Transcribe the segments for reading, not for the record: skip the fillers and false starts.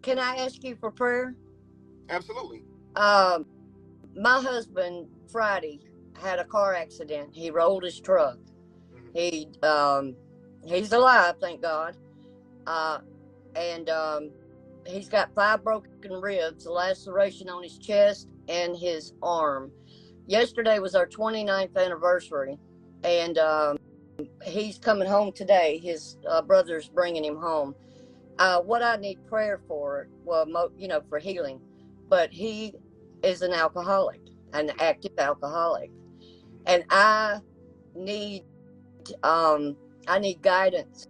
can I ask you for prayer? Absolutely. My husband Friday had a car accident. He rolled his truck. He's alive, thank God. And he's got 5 broken ribs, a laceration on his chest and his arm. Yesterday was our 29th anniversary, and he's coming home today. His brother's bringing him home. What I need prayer for, well, for healing, but he is an alcoholic, an active alcoholic, and I need guidance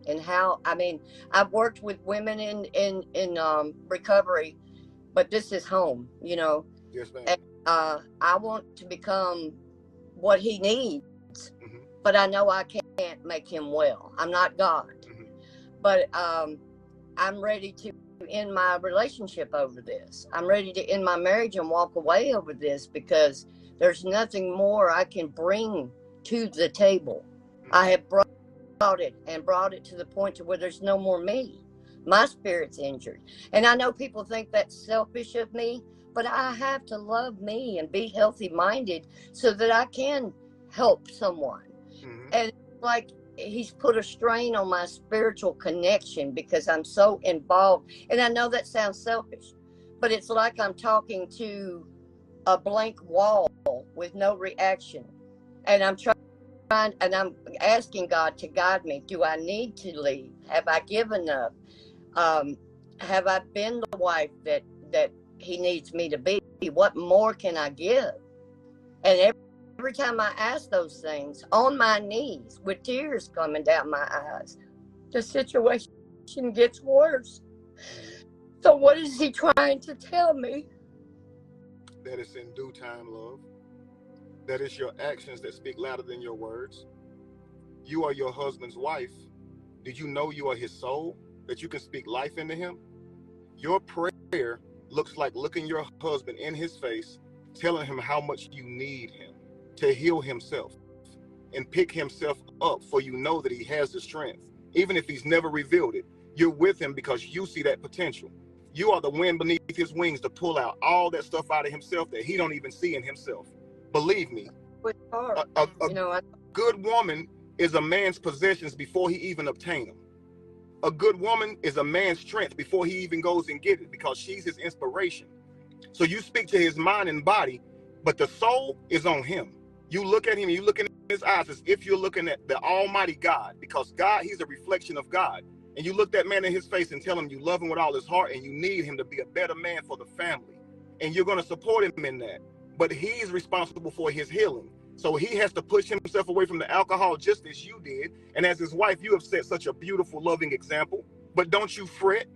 in how. I mean, I've worked with women in recovery, but this is home, Yes, ma'am. And I want to become what he needs, but I know I can't make him well. I'm not God, but I'm ready to end my relationship over this. I'm ready to end my marriage and walk away over this, because there's nothing more I can bring to the table. I have brought it to the point to where there's no more me. My spirit's injured. And I know people think that's selfish of me, but I have to love me and be healthy minded so that I can help someone. And like, he's put a strain on my spiritual connection because I'm so involved. And I know that sounds selfish, but it's like I'm talking to a blank wall with no reaction. And I'm asking God to guide me. Do I need to leave? Have I given up? Have I been the wife that he needs me to be? What more can I give? And every time I ask those things on my knees with tears coming down my eyes, the situation gets worse. So what is he trying to tell me? That it's in due time, love. That it's your actions that speak louder than your words. You are your husband's wife. Did you know you are his soul? That you can speak life into him? Your prayer looks like looking your husband in his face, telling him how much you need him to heal himself and pick himself up, for you know that he has the strength. Even if he's never revealed it, you're with him because you see that potential. You are the wind beneath his wings to pull out all that stuff out of himself that he don't even see in himself. Believe me, a good woman is a man's possessions before he even obtain them. A good woman is a man's strength before he even goes and get it, because she's his inspiration. So you speak to his mind and body, but the soul is on him. You look at him, you look in his eyes as if you're looking at the Almighty God, because God, he's a reflection of God. And you look that man in his face and tell him you love him with all his heart and you need him to be a better man for the family. And you're going to support him in that. But he's responsible for his healing. So he has to push himself away from the alcohol just as you did. And as his wife, you have set such a beautiful, loving example. But don't you fret,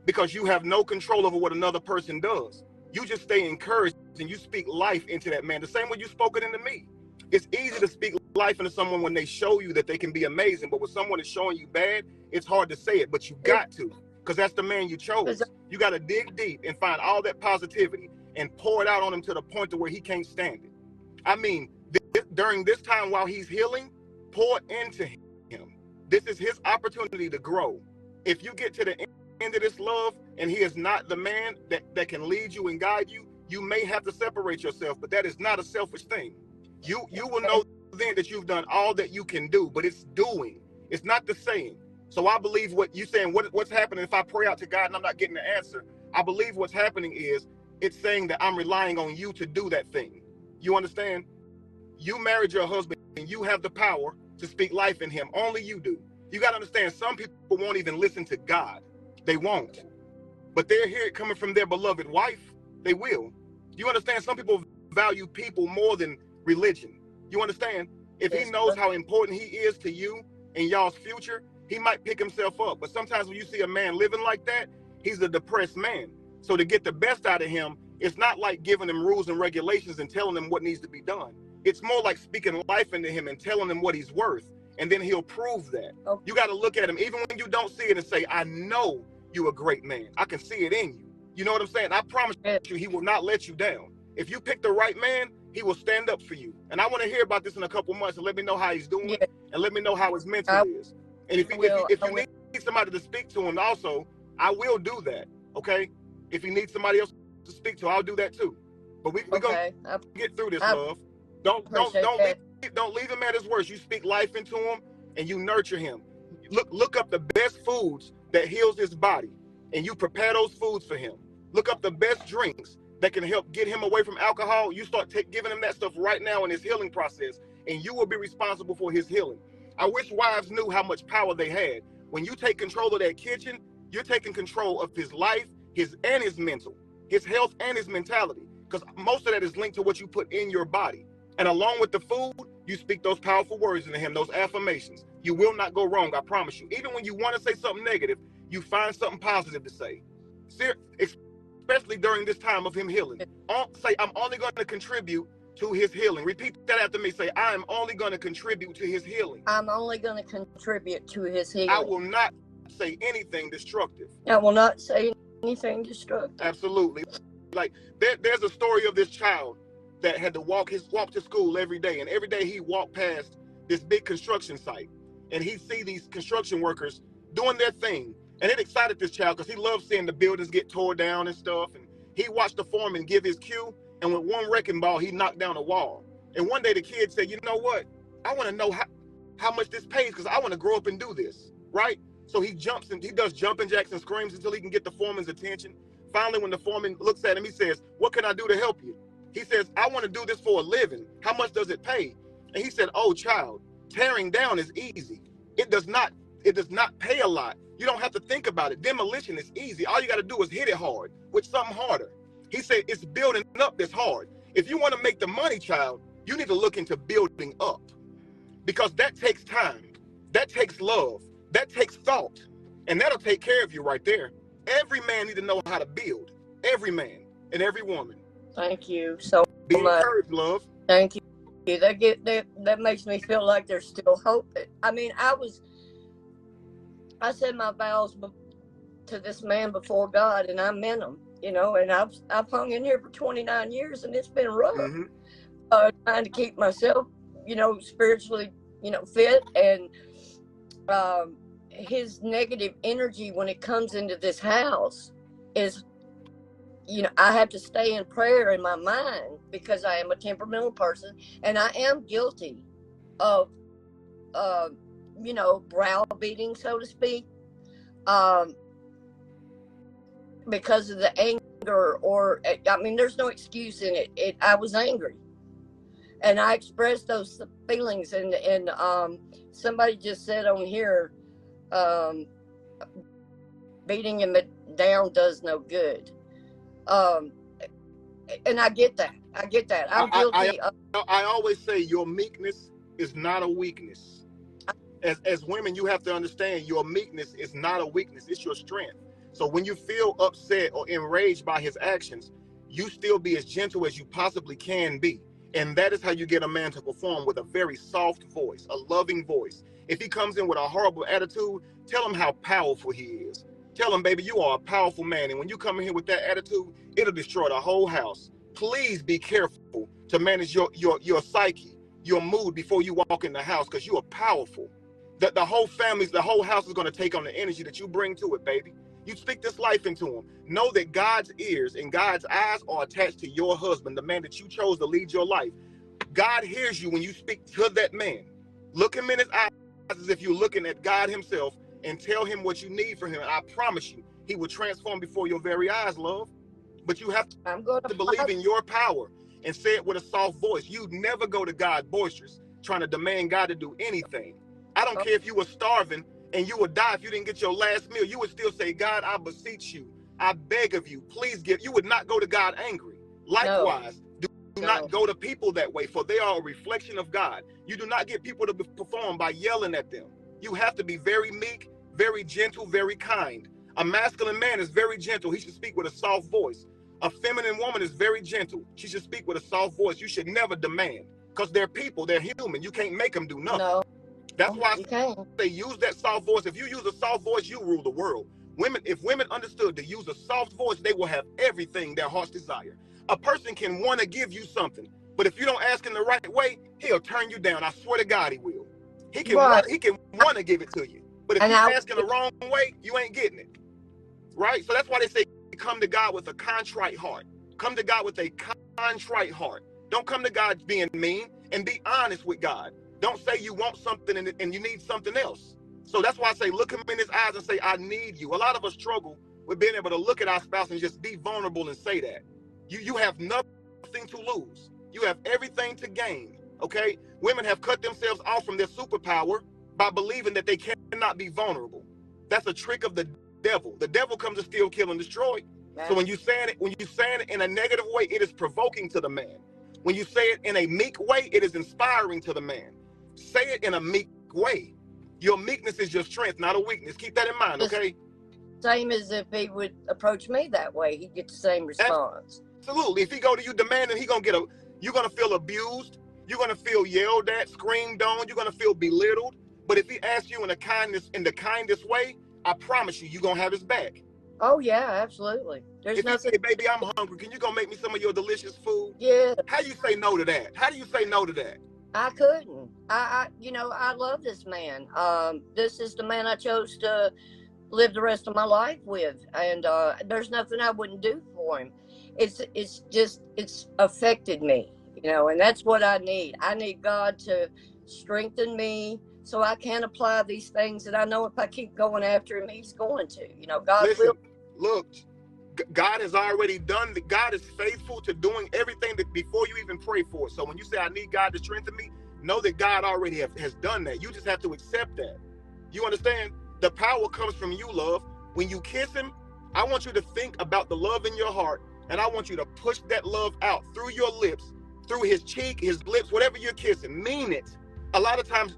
because you have no control over what another person does. You just stay encouraged and you speak life into that man, the same way you spoke it into me. It's easy to speak life into someone when they show you that they can be amazing. But when someone is showing you bad, it's hard to say it, but you got to, because that's the man you chose. You got to dig deep and find all that positivity and pour it out on him to the point to where he can't stand it. I mean, during this time while he's healing, pour into him. This is his opportunity to grow. If you get to the end of this love and he is not the man that can lead you and guide you, you may have to separate yourself, but that is not a selfish thing. You will know then that you've done all that you can do, but it's doing. It's not the saying. So I believe what you're saying, what's happening if I pray out to God and I'm not getting the answer. I believe what's happening is it's saying that I'm relying on you to do that thing. You understand? You married your husband and you have the power to speak life in him. Only you do. You got to understand, some people won't even listen to God. They won't. But they'll hear it coming from their beloved wife. They will. You understand? Some people value people more than religion. You understand? If he knows how important he is to you and y'all's future, he might pick himself up. But sometimes when you see a man living like that, he's a depressed man. So to get the best out of him, it's not like giving him rules and regulations and telling him what needs to be done. It's more like speaking life into him and telling him what he's worth. And then he'll prove that. You got to look at him, even when you don't see it, and say, I know you're a great man. I can see it in you. You know what I'm saying? I promise you, he will not let you down. If you pick the right man, he will stand up for you. And I want to hear about this in a couple months and let me know how he's doing and let me know how his mental is. And if you need somebody to speak to him also, I will do that. Okay. If he needs somebody else to speak to, I'll do that too. But we're Okay. gonna get through this, I love. Don't appreciate leave him at his worst. You speak life into him and you nurture him. Look up the best foods that heals his body, and you prepare those foods for him. Look up the best drinks that can help get him away from alcohol. You start giving him that stuff right now in his healing process, and you will be responsible for his healing. I wish wives knew how much power they had. When you take control of that kitchen, you're taking control of his life, his mental, his health, and his mentality. Because most of that is linked to what you put in your body. And along with the food, you speak those powerful words into him, those affirmations. You will not go wrong, I promise you. Even when you want to say something negative, you find something positive to say. Especially during this time of him healing. Say, I'm only going to contribute to his healing. Repeat that after me. Say, I am only going to contribute to his healing. I'm only going to contribute to his healing. I will not say anything destructive. I will not say anything destructive. Absolutely. Like there's a story of this child that had to walk to school every day, and every day he walked past this big construction site, and he'd see these construction workers doing their thing, and it excited this child because he loved seeing the buildings get tore down and stuff. And he watched the foreman give his cue, and with one wrecking ball he knocked down a wall. And one day the kid said, you know what, I want to know how much this pays, because I want to grow up and do this, right? So he jumps and he does jumping jacks and screams until he can get the foreman's attention. Finally, when the foreman looks at him, he says, what can I do to help you? He says, I want to do this for a living. How much does it pay? And he said, oh, child, tearing down is easy. It does not pay a lot. You don't have to think about it. Demolition is easy. All you got to do is hit it hard with something harder. He said, it's building up that's hard. If you want to make the money, child, you need to look into building up, because that takes time. That takes love. That takes thought. And that'll take care of you right there. Every man needs to know how to build. Every man and every woman. Thank you so much. Be encouraged, love. Thank you. That makes me feel like there's still hope. I mean, I said my vows to this man before God, and I meant them, and I've hung in here for 29 years, and it's been rough. Mm-hmm. Trying to keep myself, spiritually, fit, and his negative energy when it comes into this house is, I have to stay in prayer in my mind, because I am a temperamental person, and I am guilty of, browbeating, so to speak, because of the anger, or, there's no excuse in it. I was angry, and I expressed those feelings, and somebody just said on here, beating him down does no good. And I get that. I'm guilty. I always say your meekness is not a weakness. As women, you have to understand your meekness is not a weakness. It's your strength. So when you feel upset or enraged by his actions, you still be as gentle as you possibly can be. And that is how you get a man to perform with a very soft voice, a loving voice. If he comes in with a horrible attitude, tell him how powerful he is. Tell him, baby, you are a powerful man. And when you come in here with that attitude, it'll destroy the whole house. Please be careful to manage your psyche, your mood before you walk in the house, because you are powerful. The whole house is going to take on the energy that you bring to it, baby. You speak this life into him. Know that God's ears and God's eyes are attached to your husband, the man that you chose to lead your life. God hears you when you speak to that man. Look him in his eyes as if you're looking at God himself, and tell him what you need from him. And I promise you, he will transform before your very eyes, love. But you have to believe in your power and say it with a soft voice. You'd never go to God boisterous, trying to demand God to do anything. I don't care if you were starving and you would die if you didn't get your last meal. You would still say, God, I beseech you. I beg of you, please give. You would not go to God angry. Likewise, do not go to people that way, for they are a reflection of God. You do not get people to perform by yelling at them. You have to be very meek, very gentle, very kind. A masculine man is very gentle. He should speak with a soft voice. A feminine woman is very gentle. She should speak with a soft voice. You should never demand, because they're people, they're human. You can't make them do nothing. No. That's why I say use that soft voice. If you use a soft voice, you rule the world. If women understood to use a soft voice, they will have everything their hearts desire. A person can want to give you something, but if you don't ask in the right way, he'll turn you down. I swear to God, he will. He can want to give it to you, but if you ask in the wrong way, you ain't getting it. right? So that's why they say come to God with a contrite heart. Come to God with a contrite heart. Don't come to God being mean, and be honest with God. Don't say you want something and you need something else. So that's why I say look him in his eyes and say, I need you. A lot of us struggle with being able to look at our spouse and just be vulnerable and say that. You have nothing to lose. You have everything to gain, okay? Women have cut themselves off from their superpower by believing that they cannot be vulnerable. That's a trick of the devil. The devil comes to steal, kill, and destroy. So when you say it in a negative way, it is provoking to the man. When you say it in a meek way, it is inspiring to the man. Say it in a meek way. Your meekness is your strength, not a weakness. Keep that in mind, okay? Same as if he would approach me that way, he'd get the same response. Absolutely. If he go to you demanding, you're gonna feel abused. You're gonna feel yelled at, screamed on. You're gonna feel belittled. But if he asks you in the kindest way, I promise you, you're gonna have his back. Oh yeah, absolutely. There's if nothing. You say, baby, I'm hungry, can you go make me some of your delicious food? Yeah. How do you say no to that? How do you say no to that? I couldn't. I love this man. This is the man I chose to live the rest of my life with, and there's nothing I wouldn't do for him. It's affected me, and that's what I need. I need God to strengthen me so I can apply these things that I know if I keep going after him, he's going to. God Listen, will. Look, God has already done. God is faithful to doing everything that before you even pray for it. So when you say I need God to strengthen me, know that God already has done that. You just have to accept that. You understand? The power comes from you, love. When you kiss him, I want you to think about the love in your heart, and I want you to push that love out through your lips, through his cheek, his lips, whatever you're kissing. Mean it. A lot of times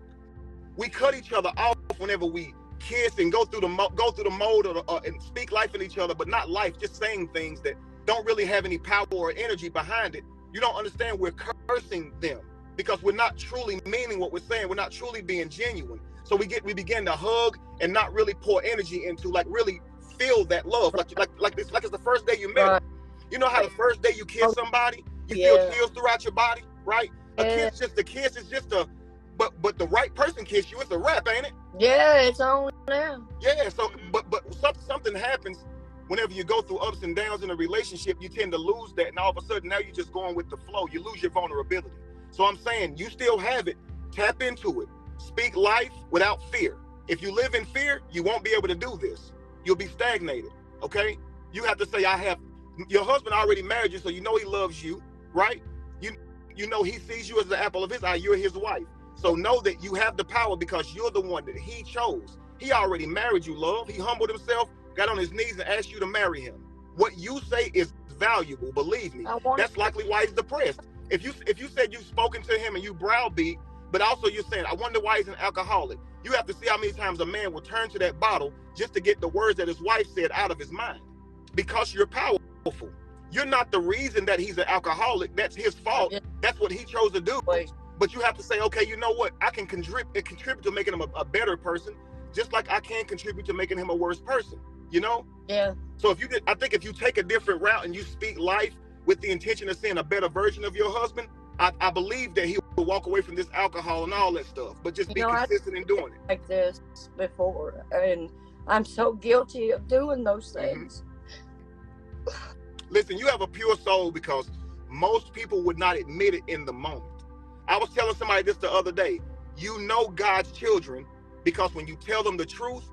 we cut each other off whenever we kiss and go through the mode and speak life in each other, but not life, just saying things that don't really have any power or energy behind it. You don't understand we're cursing them because we're not truly meaning what we're saying. We're not truly being genuine. So we begin to hug and not really pour energy into, like, really feel that love, like it's the first day you met them. You know how the first day you kiss somebody, you feel chills throughout your body, right? A kiss is just a, but the right person kiss you, it's a wrap, ain't it? Yeah, it's on now. Yeah, so but something happens whenever you go through ups and downs in a relationship. You tend to lose that, and all of a sudden now you're just going with the flow. You lose your vulnerability. So I'm saying you still have it. Tap into it. Speak life without fear. If you live in fear, you won't be able to do this. You'll be stagnated, okay? You have to say, your husband already married you, so you know he loves you, right? You know he sees you as the apple of his eye. You're his wife. So know that you have the power because you're the one that he chose. He already married you, love. He humbled himself, got on his knees and asked you to marry him. What you say is valuable, believe me. That's likely why he's depressed. If you said you've spoken to him and you browbeat, but also you're saying, I wonder why he's an alcoholic. You have to see how many times a man will turn to that bottle just to get the words that his wife said out of his mind. Because you're powerful. You're not the reason that he's an alcoholic. That's his fault. That's what he chose to do. But you have to say, okay, you know what? I can contribute to making him a better person, just like I can contribute to making him a worse person, Yeah. So I think if you take a different route and you speak life with the intention of seeing a better version of your husband, I believe that he will walk away from this alcohol and all that stuff, but just be consistent in doing it. Like this before, and I'm so guilty of doing those things. Listen, you have a pure soul because most people would not admit it in the moment. I was telling somebody this the other day. You know God's children because when you tell them the truth,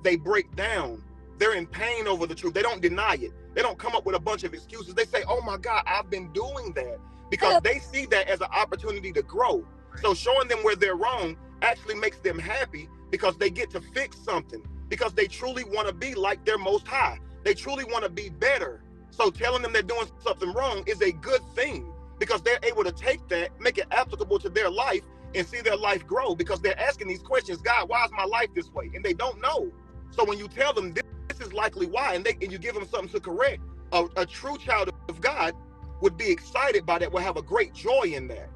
they break down. They're in pain over the truth. They don't deny it. They don't come up with a bunch of excuses. They say, oh my God, I've been doing that, because they see that as an opportunity to grow. So showing them where they're wrong actually makes them happy because they get to fix something, because they truly want to be like their Most High. They truly want to be better. So telling them they're doing something wrong is a good thing because they're able to take that, make it applicable to their life and see their life grow, because they're asking these questions. God, why is my life this way? And they don't know. So when you tell them this is likely why, and you give them something to correct, a true child of God would be excited by that, will have a great joy in that.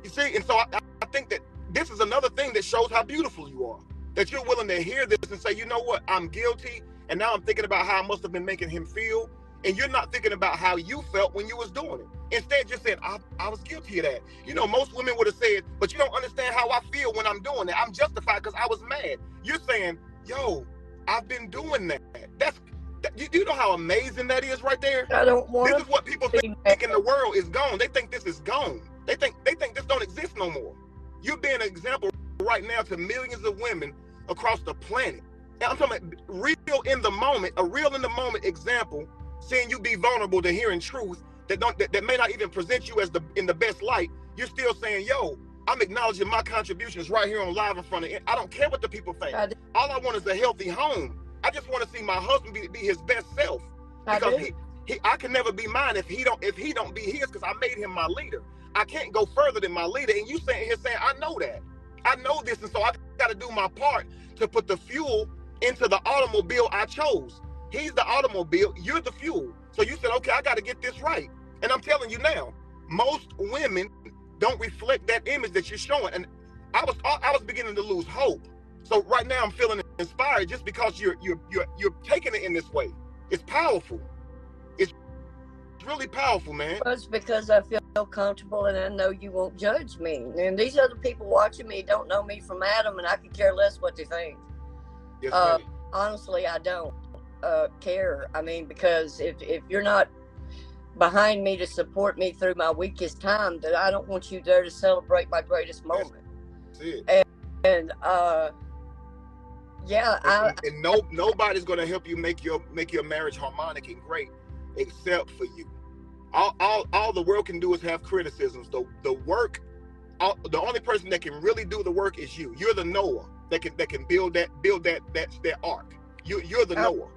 You see, and so I think that this is another thing that shows how beautiful you are, that you're willing to hear this and say, you know what, I'm guilty, and now I'm thinking about how I must have been making him feel, and you're not thinking about how you felt when you was doing it. Instead, just saying, I was guilty of that. Most women would have said, but you don't understand how I feel when I'm doing it. I'm justified because I was mad. You're saying, yo, I've been doing that. Do you know how amazing that is right there? I don't want This is what people think in the world is gone. They think this is gone. They think this don't exist no more. You're being an example right now to millions of women across the planet. And I'm talking about a real in the moment example, seeing you be vulnerable to hearing truth that may not even present you as in the best light. You're still saying, yo, I'm acknowledging my contributions right here on live in front of it. I don't care what the people think. All I want is a healthy home. I just want to see my husband be his best self. Because I can never be mine if he don't be his, because I made him my leader. I can't go further than my leader. And you saying I know that. I know this, and so I got to do my part to put the fuel into the automobile I chose. He's the automobile, you're the fuel. So you said, okay, I got to get this right. And I'm telling you now, most women don't reflect that image that you're showing. And I was beginning to lose hope. So right now I'm feeling inspired just because you're taking it in this way. It's powerful. It's really powerful, man. It's because I feel comfortable and I know you won't judge me. And these other people watching me don't know me from Adam, and I could care less what they think. Yes, honestly, I don't care. I mean, because if you're not behind me to support me through my weakest time, then I don't want you there to celebrate my greatest moment. That's it. And nobody's gonna help you make your marriage harmonic and great except for you. All the world can do is have criticisms. The only person that can really do the work is you. You're the Noah that can build that ark. You're the Noah.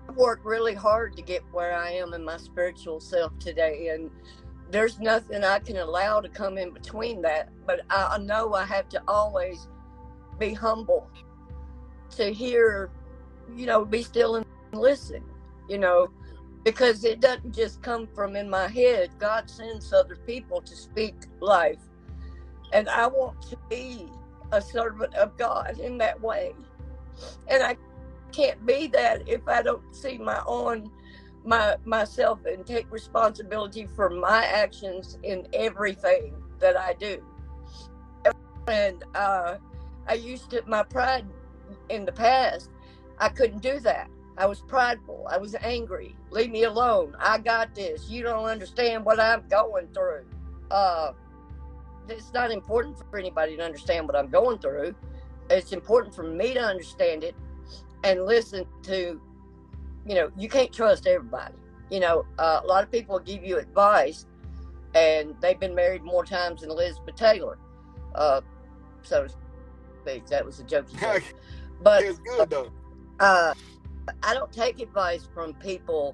I've worked really hard to get where I am in my spiritual self today, and there's nothing I can allow to come in between that. But I know I have to always be humble to hear, be still and listen, because it doesn't just come from in my head. God sends other people to speak life. And I want to be a servant of God in that way. And I can't be that if I don't see myself and take responsibility for my actions in everything that I do. And I used to, my pride in the past, I couldn't do that. I was prideful. I was angry. Leave me alone. I got this. You don't understand what I'm going through. It's not important for anybody to understand what I'm going through. It's important for me to understand it and listen to, you can't trust everybody. A lot of people give you advice, and they've been married more times than Elizabeth Taylor. So to speak, that was a joke. But it's good though. I don't take advice from people.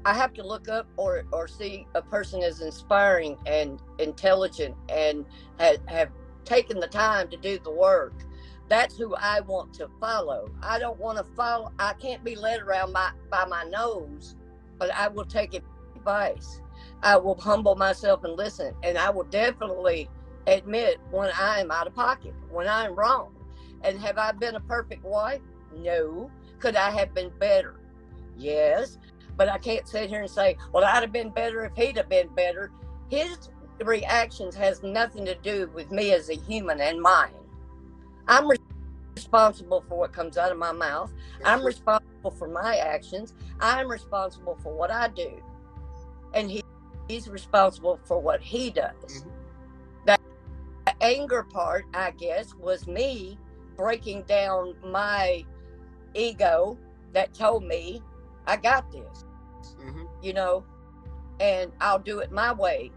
I have to look up or see a person as inspiring and intelligent and have taken the time to do the work. That's who I want to follow. I don't want to follow. I can't be led around by my nose, but I will take advice. I will humble myself and listen. And I will definitely admit when I am out of pocket, when I'm wrong. And have I been a perfect wife? No. Could I have been better? Yes. But I can't sit here and say, well, I'd have been better if he'd have been better. His reactions has nothing to do with me as a human and mine. I'm responsible for what comes out of my mouth. I'm responsible for my actions. I'm responsible for what I do. And he's responsible for what he does. Mm-hmm. That anger part, I guess, was me breaking down my ego that told me I got this, and I'll do it my way.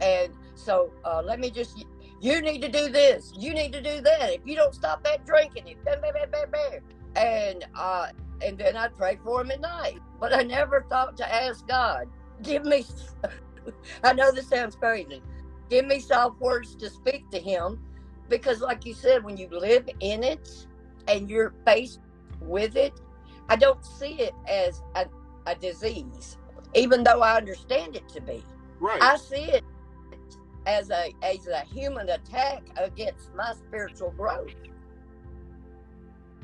And so let me just, you need to do this. You need to do that. If you don't stop that drinking, and then I'd pray for him at night. But I never thought to ask God, give me, I know this sounds crazy, give me soft words to speak to him. Because like you said, when you live in it and you're faced with it, I don't see it as a disease, even though I understand it to be. Right. I see it as a human attack against my spiritual growth.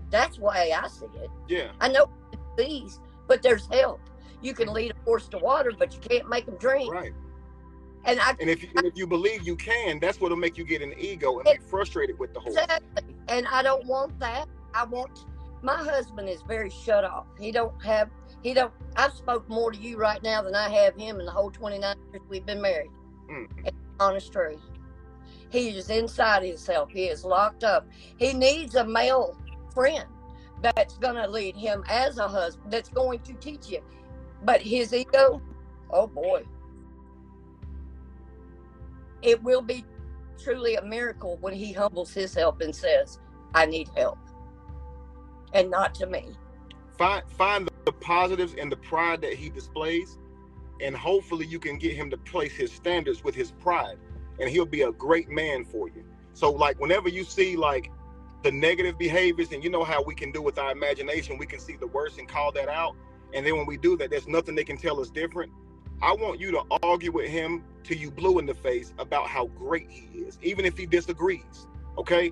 That's why I see it. Yeah. I know it's a disease, but there's help. You can lead a horse to water, but you can't make him drink. Right. And if you believe you can, that's what'll make you get an ego and be frustrated with the whole. Exactly. And I don't want that. I want my husband is very shut off. I've spoke more to you right now than I have him in the whole 29 years we've been married. It's honest truth. He is inside himself. He is locked up. He needs a male friend that's going to lead him as a husband, that's going to teach him. But his ego, oh boy. It will be truly a miracle when he humbles himself and says, I need help. And not to me. Find the positives and the pride that he displays, and hopefully you can get him to place his standards with his pride, and he'll be a great man for you. So like whenever you see like the negative behaviors, and you know how we can do with our imagination, we can see the worst and call that out, and then when we do that, there's nothing they can tell us different. I want you to argue with him till you blue in the face about how great he is, even if he disagrees, okay?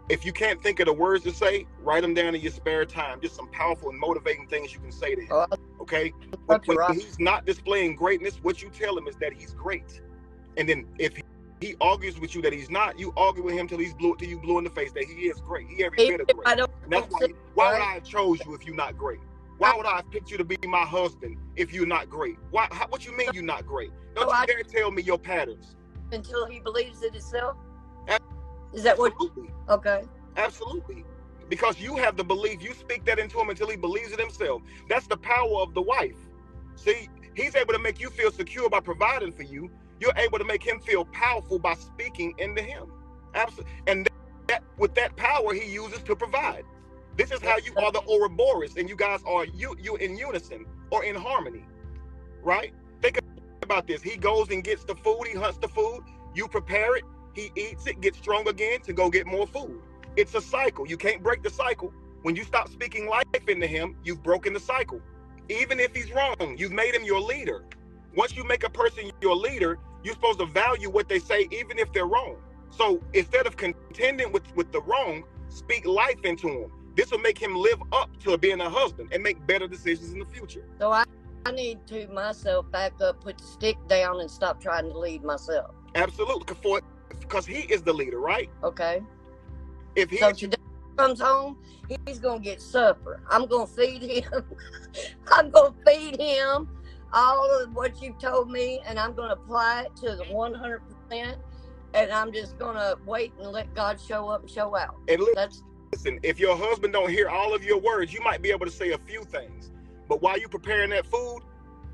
If you can't think of the words to say, write them down in your spare time. Just some powerful and motivating things you can say to him, okay? When he's not displaying greatness, what you tell him is that he's great. And then if he argues with you that he's not, you argue with him till you blue in the face that he is great. He every bit of great. And that's why would I have chose you if you're not great? Why would I have picked you to be my husband if you're not great? What you mean you're not great? Don't you dare tell me your patterns. Until he believes it himself? Is that what? Okay. Absolutely. Because you have the belief, you speak that into him until he believes it himself. That's the power of the wife. See, he's able to make you feel secure by providing for you. You're able to make him feel powerful by speaking into him. Absolutely. And with that power he uses to provide. This is how you are the Ouroboros, and you guys are you in unison or in harmony, right? Think about this. He goes and gets the food. He hunts the food. You prepare it. He eats it, gets strong again to go get more food. It's a cycle. You can't break the cycle. When you stop speaking life into him, you've broken the cycle. Even if he's wrong, you've made him your leader. Once you make a person your leader, you're supposed to value what they say, even if they're wrong. So instead of contending with the wrong, speak life into him. This will make him live up to being a husband and make better decisions in the future. So I need to myself back up, put the stick down, and stop trying to lead myself. Absolutely, because he is the leader, right? Okay. If he today comes home, he's gonna get supper. I'm gonna feed him. I'm gonna feed him all of what you told me, and I'm gonna apply it to the 100%. And I'm just gonna wait and let God show up and show out. And listen, if your husband don't hear all of your words, you might be able to say a few things. But while you're preparing that food,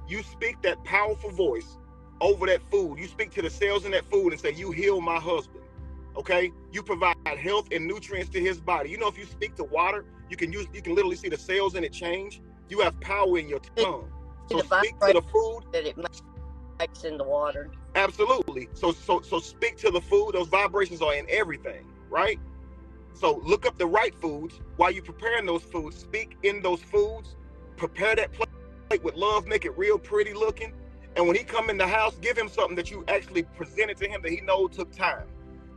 you speak that powerful voice over that food. You speak to the cells in that food and say, you heal my husband, okay? You provide health and nutrients to his body. You know, if you speak to water, you can literally see the cells in it change. You have power in your tongue. So speak to the food. That it makes in the water. Absolutely. So speak to the food. Those vibrations are in everything, right? So look up the right foods while you're preparing those foods. Speak in those foods. Prepare that plate with love. Make it real pretty looking. And when he come in the house, give him something that you actually presented to him that he knows took time.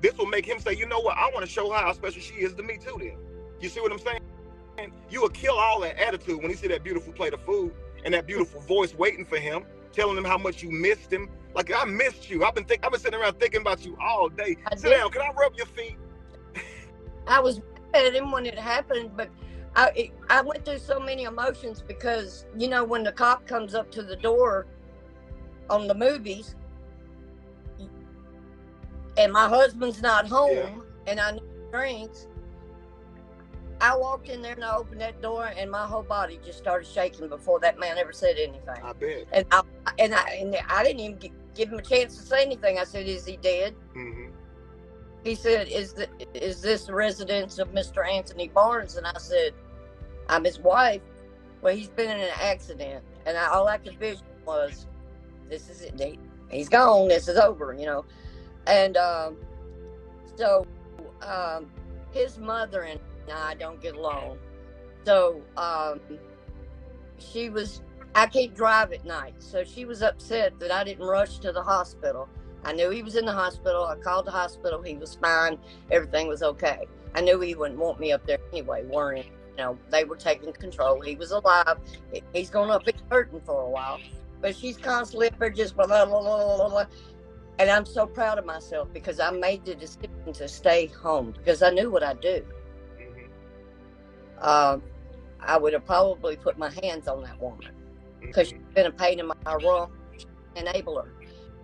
This will make him say, you know what? I want to show her how special she is to me too then. You see what I'm saying? You will kill all that attitude when he see that beautiful plate of food and that beautiful voice waiting for him, telling him how much you missed him. Like, I missed you. I've been sitting around thinking about you all day. Sit down. Can I rub your feet? I was mad at him when it happened, but I went through so many emotions because, you know, when the cop comes up to the door on the movies and my husband's not home and I know he drinks, I walked in there and I opened that door and my whole body just started shaking before that man ever said anything. I bet. And I didn't even give him a chance to say anything. I said, is he dead? Mm-hmm. He said, is this the residence of Mr. Anthony Barnes? And I said, I'm his wife. Well, he's been in an accident. And all I could vision was, this is it. He's gone. This is over, you know. And so his mother and I don't get along. So I can't drive at night. So she was upset that I didn't rush to the hospital. I knew he was in the hospital. I called the hospital. He was fine. Everything was okay. I knew he wouldn't want me up there anyway, worrying. You know, they were taking control. He was alive. He's going to be hurting for a while. But she's constantly up there just blah, blah, blah, blah, blah. And I'm so proud of myself because I made the decision to stay home because I knew what I'd do. I would have probably put my hands on that woman, because she's been a pain in my wrong enabler,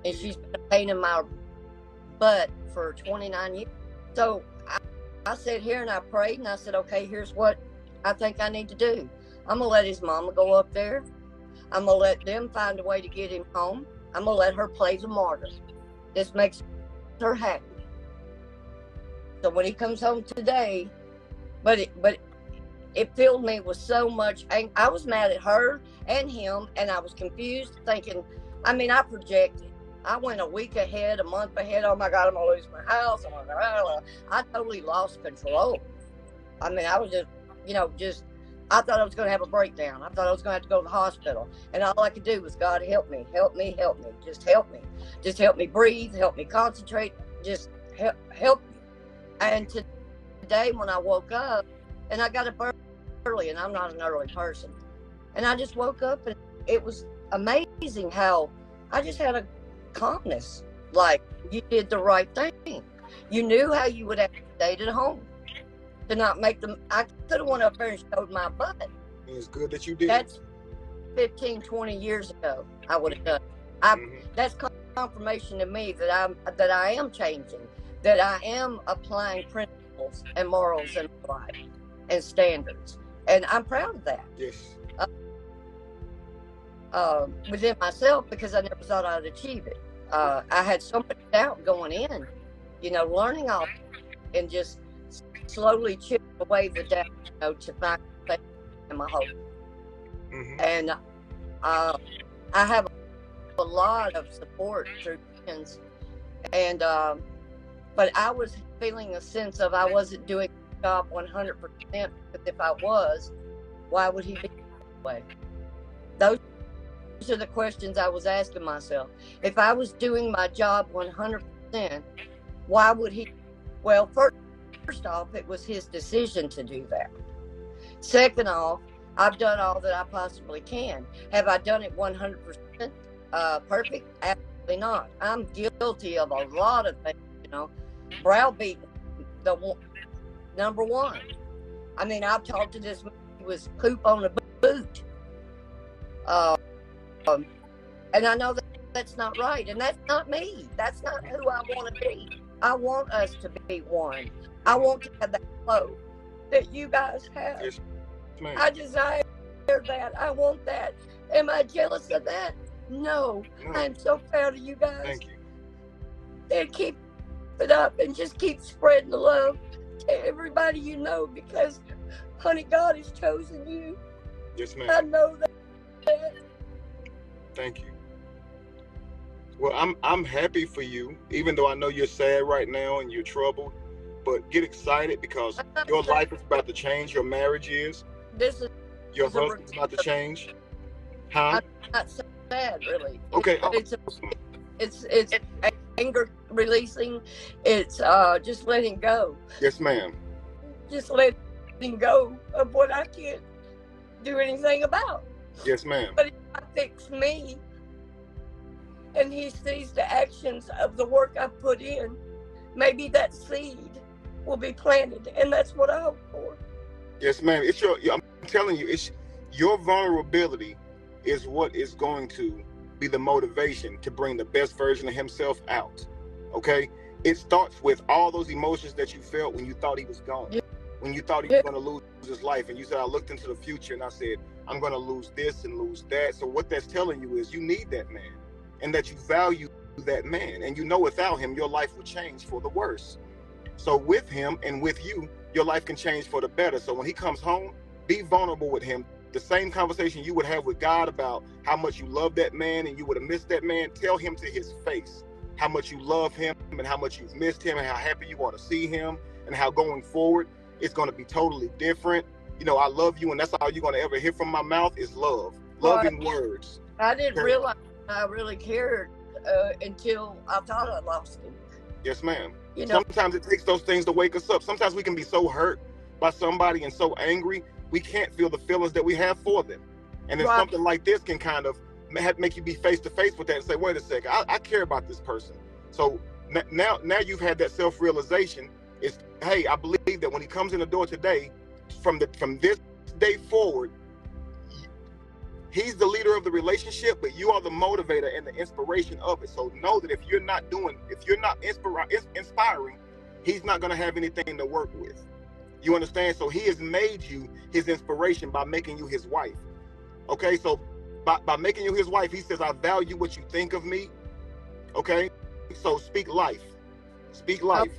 and she's been a pain in my butt for 29 years. So I sat here and I prayed, and I said, okay, here's what I think I need to do. I'm gonna let his mama go up there. I'm gonna let them find a way to get him home. I'm gonna let her play the martyr. This makes her happy. So when he comes home today, but it filled me with so much anger. I was mad at her and him, and I was confused, thinking, I mean, I projected. I went a week ahead, a month ahead. Oh my God, I'm gonna lose my house. I totally lost control. I mean, I was just, I thought I was gonna have a breakdown. I thought I was gonna have to go to the hospital. And all I could do was, God, help me, help me, help me. Just help me. Just help me breathe, help me concentrate, just help me. And today when I woke up, and I got up early, and I'm not an early person, and I just woke up, and it was amazing how I just had a calmness. Like, you did the right thing. You knew how you would have stayed at home to not make them. I could have went up there and showed my butt. It's good that you did. That's 15, 20 years ago. I would have done. That's confirmation to me that I am changing, that I am applying principles and morals in life and standards, and I'm proud of that. Yes. Within myself, because I never thought I'd achieve it. I had so much doubt going in, learning all, and just slowly chip away the doubt, to find faith in my hope. And I have a lot of support through friends, and but I was feeling a sense of I wasn't doing the job 100%, because if I was, why would he be that way? Those are the questions I was asking myself. If I was doing my job 100%, why would he? Well, first off, it was his decision to do that. Second off, I've done all that I possibly can. Have I done it 100% perfect? Absolutely not. I'm guilty of a lot of things, browbeating, number one. I mean, I've talked to this man who was poop on a boot. And I know that that's not right, and that's not me. That's not who I want to be. I want us to be one. I want to have that flow that you guys have. Yes, ma'am. I desire that. I want that. Am I jealous of that? No. I'm so proud of you guys. Thank you. And keep it up, and just keep spreading the love to everybody you know, because, honey, God has chosen you. Yes, ma'am. I know that. Thank you. Well, I'm happy for you, even though I know you're sad right now and you're troubled. But get excited, because your life is about to change. Your marriage is. Your husband's about to change. Huh? I'm not sad, really. Okay. It's anger releasing. It's just letting go. Yes, ma'am. Just letting go of what I can't do anything about. Yes, ma'am. But if I fix me, and he sees the actions of the work I put in, maybe that seed will be planted, and that's what I hope for. Yes, ma'am. I'm telling you, it's your vulnerability is what is going to be the motivation to bring the best version of himself out. Okay? It starts with all those emotions that you felt when you thought he was gone. Yeah. When you thought he was going to lose his life, and you said, I looked into the future and I said, I'm going to lose this and lose that. So what that's telling you is you need that man, and that you value that man, and without him, your life will change for the worse. So with him and with you, your life can change for the better. So when he comes home, be vulnerable with him. The same conversation you would have with God about how much you love that man and you would have missed that man, tell him to his face how much you love him and how much you've missed him and how happy you want to see him, and how going forward it's going to be totally different. I love you, and that's all you're going to ever hear from my mouth is love. Loving words. I didn't realize I really cared until I thought I lost him. Yes, ma'am. Sometimes it takes those things to wake us up. Sometimes we can be so hurt by somebody and so angry, we can't feel the feelings that we have for them. And then something like this can kind of make you be face to face with that and say, wait a second, I care about this person. So now you've had that self-realization. It's, hey, I believe that when he comes in the door today, from this day forward, he's the leader of the relationship, but you are the motivator and the inspiration of it. So know that if you're not inspiring, he's not going to have anything to work with. You understand? So he has made you his inspiration by making you his wife. Okay, so by making you his wife, he says, I value what you think of me. Okay, so speak life. Speak life.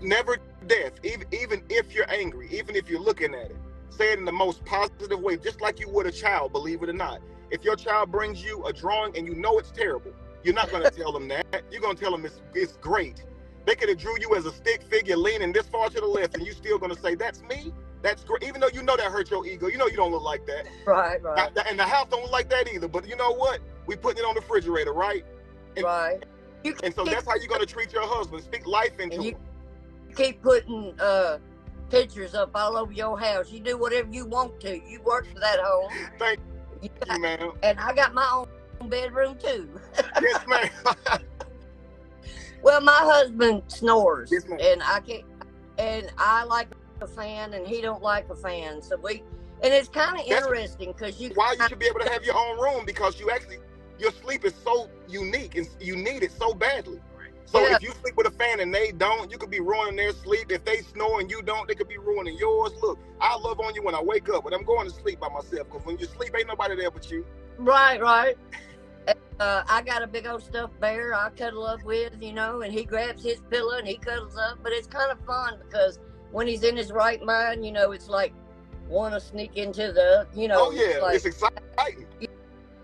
Never death. Even if you're angry, even if you're looking at it, say it in the most positive way, just like you would a child, believe it or not. If your child brings you a drawing and you know it's terrible, you're not going to tell them that. You're going to tell them it's great. They could have drew you as a stick figure leaning this far to the left, and you still going to say, that's me? That's great. Even though you know that hurt your ego. You know you don't look like that. Right. And the house don't look like that either. But you know what? We putting it on the refrigerator, right? And, right. And so that's how you're going to treat your husband. Speak life into him. Keep putting pictures up all over your house. You do whatever you want to. You work for that home. Thank you, ma'am. And I got my own bedroom too. Yes, ma'am. Well, my husband snores, yes, and I can't. And I like a fan, and he don't like a fan. So and it's kind of interesting because why you should be able to have your own room, because your sleep is so unique and you need it so badly. So if you sleep with a fan and they don't, you could be ruining their sleep. If they snore and you don't, they could be ruining yours. Look, I love on you when I wake up, but I'm going to sleep by myself, because when you sleep, ain't nobody there but you. Right. I got a big old stuffed bear I cuddle up with, and he grabs his pillow and he cuddles up. But it's kind of fun because when he's in his right mind, it's like want to sneak into the, Oh, yeah, it's exciting.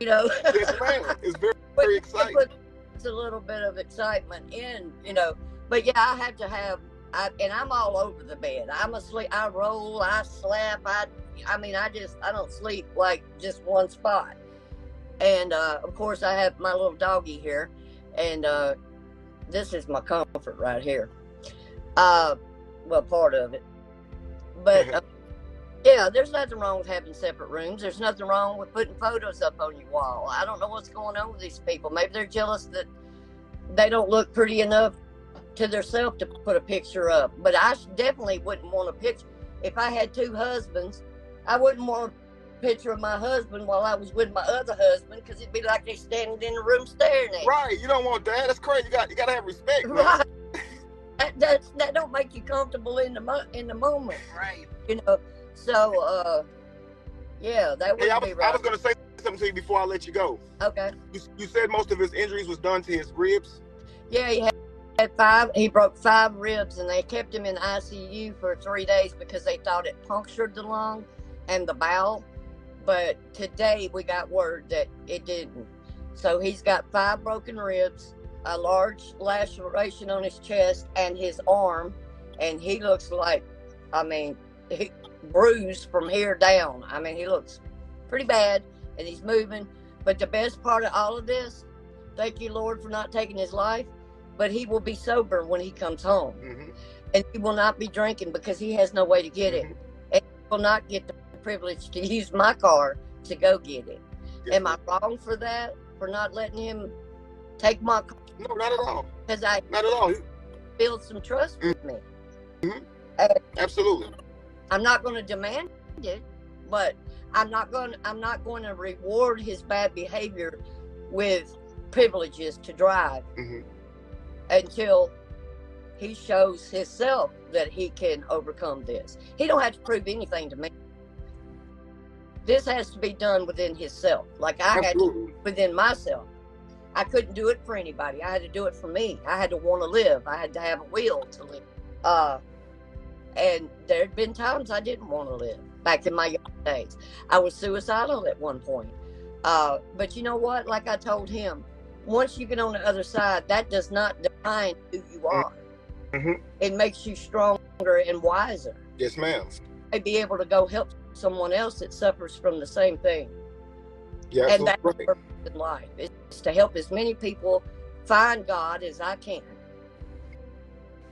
Yes, ma'am. It's very, very exciting. It's a little bit of excitement in, But yeah, I have to have, and I'm all over the bed. I'm asleep. I roll. I slap. I don't sleep like just one spot. And of course, I have my little doggy here, and this is my comfort right here. Well, part of it, but yeah, there's nothing wrong with having separate rooms. There's nothing wrong with putting photos up on your wall. I don't know what's going on with these people. Maybe they're jealous that they don't look pretty enough to themselves to put a picture up. But I definitely wouldn't want a picture. If I had two husbands, I wouldn't want a picture of my husband while I was with my other husband, because it'd be like they're standing in the room staring at me. Right, you don't want that. That's crazy. You got to have respect, man. Right. That don't make you comfortable in the moment. Right. So, yeah, that would be right. I was going to say something to you before I let you go. Okay. You said most of his injuries was done to his ribs? Yeah, he had 5. He broke 5 ribs, and they kept him in ICU for 3 days because they thought it punctured the lung and the bowel. But today we got word that it didn't. So he's got 5 broken ribs, a large laceration on his chest and his arm, and he looks like, he bruised from here down. He looks pretty bad, and he's moving. But the best part of all of this, thank you, Lord, for not taking his life, but he will be sober when he comes home. Mm-hmm. And he will not be drinking because he has no way to get it. And he will not get the privilege to use my car to go get it. Yes. Am I wrong for that? For not letting him take my car? No, not at all. Because not at all. Build some trust with me. Mm-hmm. Absolutely. I'm not going to demand it, but I'm not going to reward his bad behavior with privileges to drive until he shows himself that he can overcome this. He don't have to prove anything to me. This has to be done within himself, like I had to within myself. I couldn't do it for anybody. I had to do it for me. I had to want to live. I had to have a will to live. And there had been times I didn't want to live back in my young days. I was suicidal at one point. But you know what? Like I told him, once you get on the other side, that does not define who you are. Mm-hmm. It makes you stronger and wiser. Yes, ma'am. And be able to go help someone else that suffers from the same thing. Yeah, and that's the purpose in life. It's to help as many people find God as I can.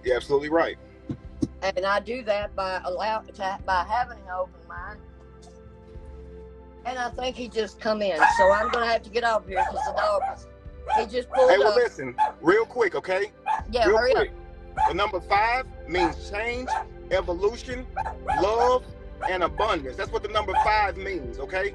You're absolutely right. And I do that by having an open mind. And I think he just come in. So I'm going to have to get off here because the dog he just pulled up. Hey, well, listen, real quick, okay? Yeah, real hurry quick. up. The number 5 means change, evolution, love, and abundance. That's what the number 5 means, okay?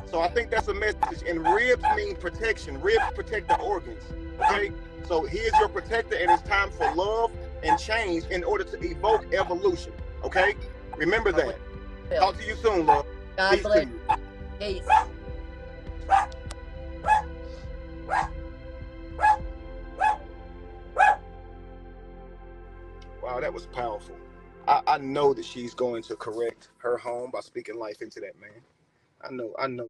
So I think that's a message. And ribs mean protection. Ribs protect the organs, okay? So he is your protector, and it's time for love and change in order to evoke evolution, okay? Remember that. Talk to you soon, love. God bless you. Peace. Wow, that was powerful. I know that she's going to correct her home by speaking life into that man. I know.